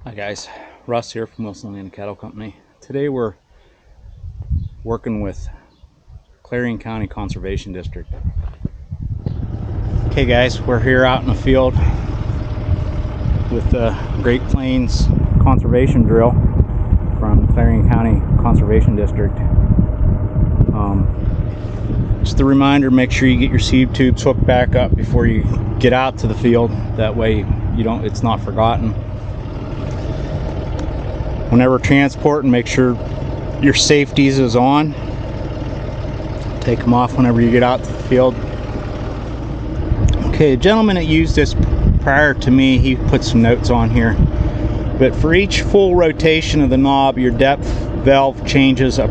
Hi guys, Russ here from Wilson Land Cattle Company. Today we're working with Clarion County Conservation District. Okay guys, we're here out in the field with the Great Plains Conservation Drill from Clarion County Conservation District. Just a reminder, make sure you get your sieve tubes hooked back up before you get out to the field. That way it's not forgotten. Whenever transporting, make sure your safeties is on. Take them off whenever you get out to the field. Okay, the gentleman that used this prior to me, he put some notes on here. But for each full rotation of the knob, your depth valve changes the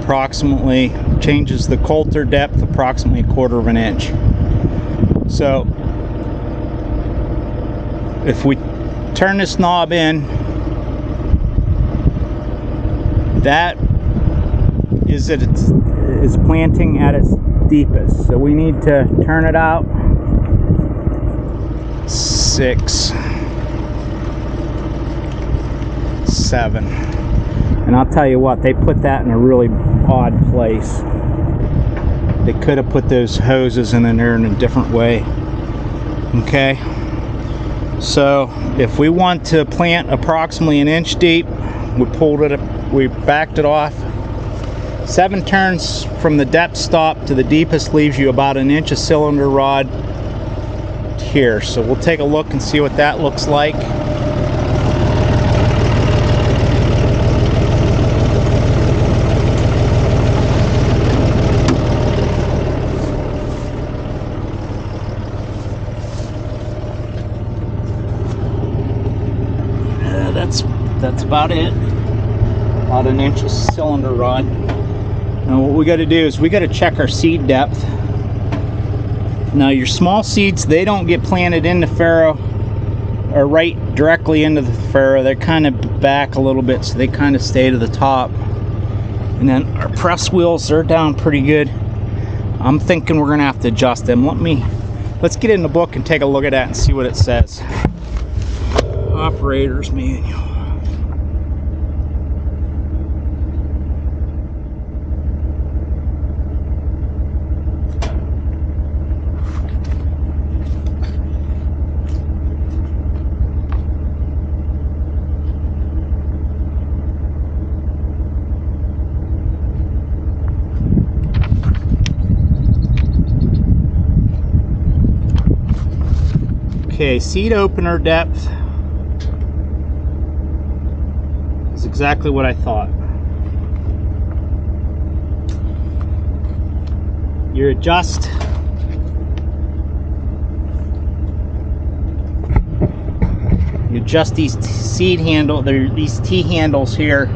coulter depth approximately 1/4 of an inch. So if we turn this knob in, that is planting at its deepest. So we need to turn it out 6, 7. And I'll tell you what, they put that in a really odd place. They could have put those hoses in there in a different way. Okay, so if we want to plant approximately 1 inch deep, we backed it off. 7 turns from the depth stop to the deepest leaves you about 1 inch of cylinder rod here. So we'll take a look and see what that looks like. That's about it. About 1 inch of cylinder rod. Now what we got to do is we got to check our seed depth. Now your small seeds, they don't get planted in the farrow or right directly into the farrow. They're kind of back a little bit, so they kind of stay to the top. And then our press wheels, they're down pretty good. I'm thinking we're gonna have to adjust them. Let's get in the book and take a look at that and see what it says. Operator's manual. Okay, seed opener depth is exactly what I thought. You adjust these seed these T handles here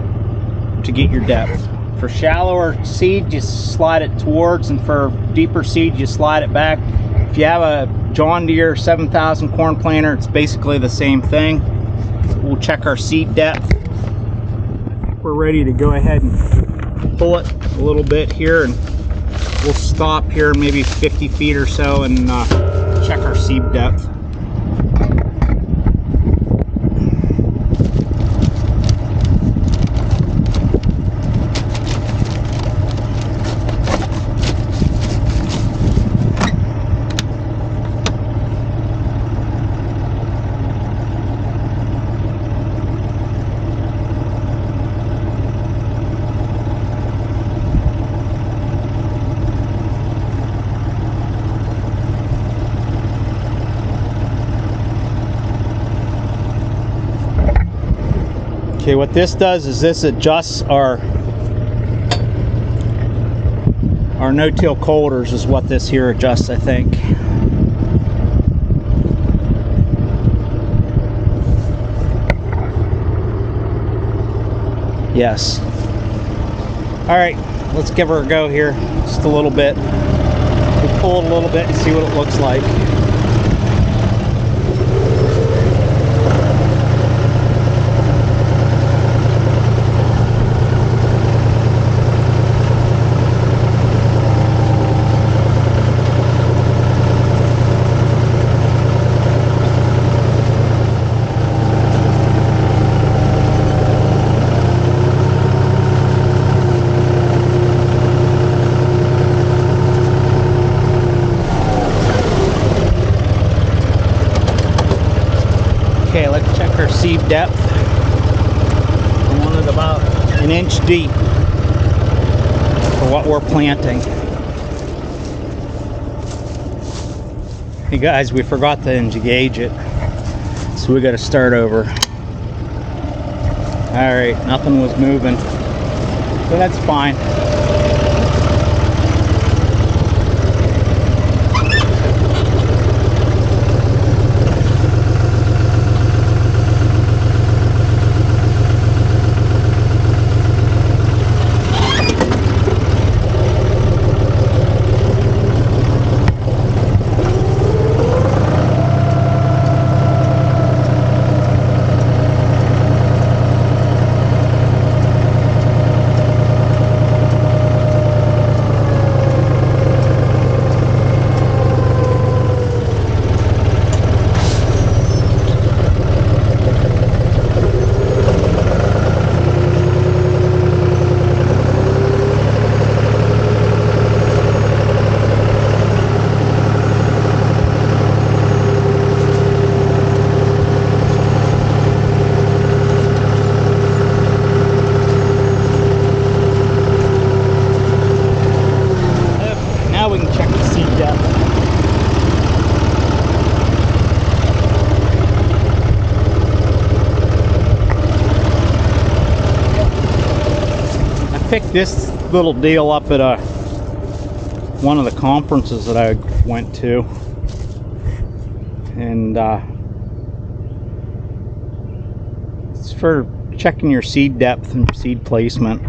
to get your depth. For shallower seed, you slide it towards, and for deeper seed, you slide it back. If you have a John Deere 7000 corn planter, it's basically the same thing. We'll check our seed depth. I think we're ready to go ahead and pull it a little bit here, and we'll stop here maybe 50 feet or so and check our seed depth. Okay, what this does is this adjusts our no-till coulters is what this here adjusts, I think. Yes. All right, let's give her a go here, just a little bit. We'll pull it a little bit and see what it looks like. Okay, let's check our seed depth. I want it about an inch deep for what we're planting. Hey guys, we forgot to engage it, so we got to start over. All right, nothing was moving, so that's fine. Picked this little deal up at one of the conferences that I went to, and it's for checking your seed depth and seed placement.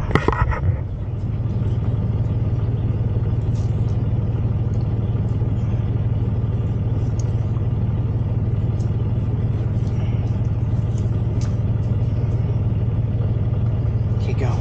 Okay, go.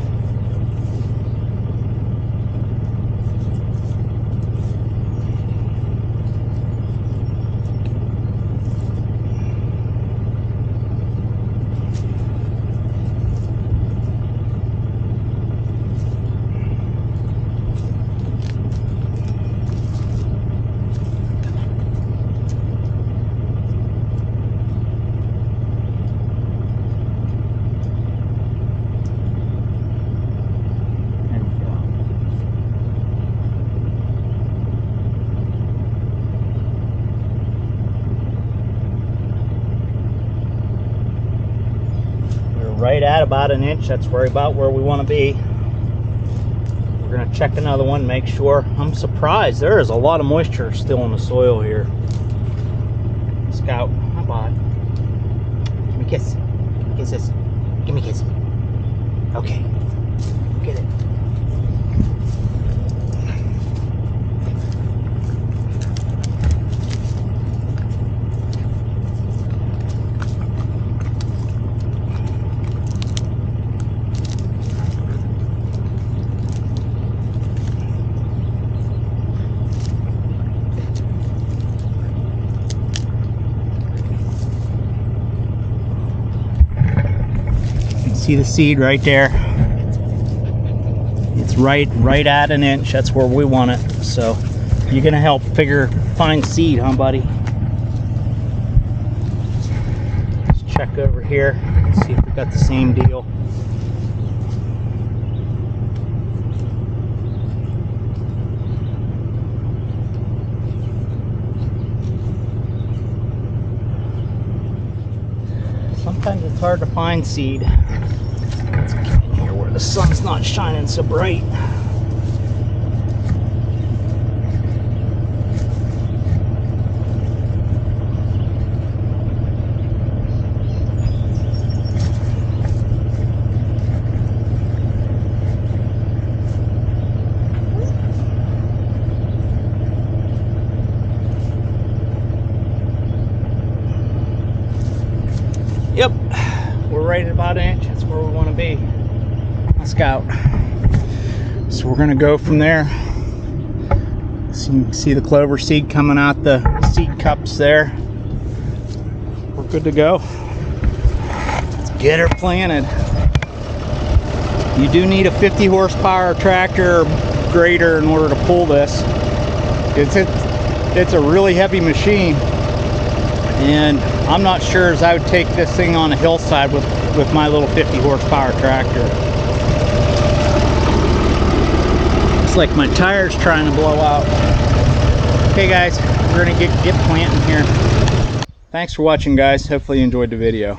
Right at about an inch. That's about where we want to be. We're going to check another one, make sure. I'm surprised there is a lot of moisture still in the soil here. Scout, how about? Give me a kiss. Kiss this. Give me a kiss. Okay. Get it. See the seed right there? It's right at an inch. That's where we want it. So you're gonna help find seed, huh, buddy? Let's check over here, see if we got the same deal. Sometimes it's hard to find seed. Let's get in here where the sun's not shining so bright. Yep, we're right at about an inch. That's where we want to be. Let's go. So we're going to go from there. So you can see the clover seed coming out the seed cups there. We're good to go. Let's get her planted. You do need a 50 horsepower tractor or grader in order to pull this. It's a really heavy machine, and I'm not sure as I would take this thing on a hillside with my little 50 horsepower tractor. It's like my tire's trying to blow out. Okay guys, we're gonna get planting here. Thanks for watching guys. Hopefully you enjoyed the video.